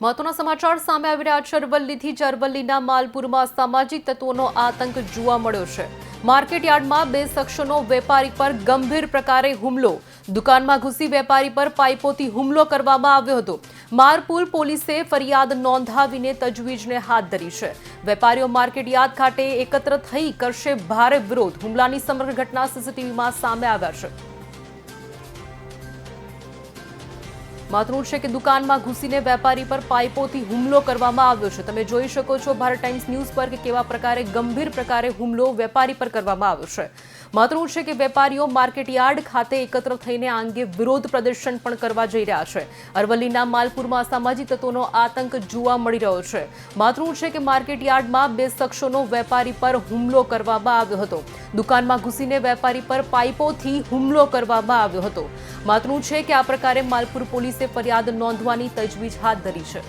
મહત્વના સમાચાર સામે આવી રહ્યા છે અરવલ્લીથી જ અરવલ્લીના માલપુરમાં સામાજિક તત્વોનો આતંક જોવા મળ્યો છે। માર્કેટ યાર્ડમાં બે શખ્સોનો વેપારી પર ગંભીર પ્રકારે હુમલો। દુકાનમાં ઘૂસી વેપારી પર પાઇપોથી હુમલો કરવામાં આવ્યો હતો। માલપુર પોલીસે ફરિયાદ નોંધાવીને તજવીજને હાથ ધરી છે। વેપારીઓ માર્કેટ યાર્ડ ખાતે એકત્ર થઈ કરશે ભારે વિરોધ। હુમલાની સમગ્ર ઘટના સીસીટીવીમાં સામે આવ્યા છે। મહત્વનું છે કે દુકાનમાં ઘૂસીને વેપારી પર પાઇપોથી હુમલો કરવામાં આવ્યો છે। તમે જોઈ શકો છો ભારત ટાઈમ્સ ન્યૂઝ પર કે કેવા પ્રકારે ગંભીર પ્રકારે હુમલો વેપારી પર કરવામાં આવ્યો છે। મહત્વનું છે કે વેપારીઓ માર્કેટ યાર્ડ ખાતે એકત્ર થઈને આ અંગે વિરોધ પ્રદર્શન પણ કરવા જઈ રહ્યા છે। અરવલ્લીના માલપુરમાં સામાજિક તત્વોનો આતંક જોવા મળી રહ્યો છે। મહત્વનું છે કે માર્કેટ યાર્ડમાં બે શખ્સોનો વેપારી પર હુમલો કરવામાં આવ્યો હતો। દુકાનમાં ઘૂસીને વેપારી પર પાઇપોથી હુમલો કરવામાં આવ્યો હતો। મહત્વનું છે કે આ પ્રકારે માલપુર પોલીસે ફરિયાદ નોંધવાની તજવીજ હાથ ધરી છે।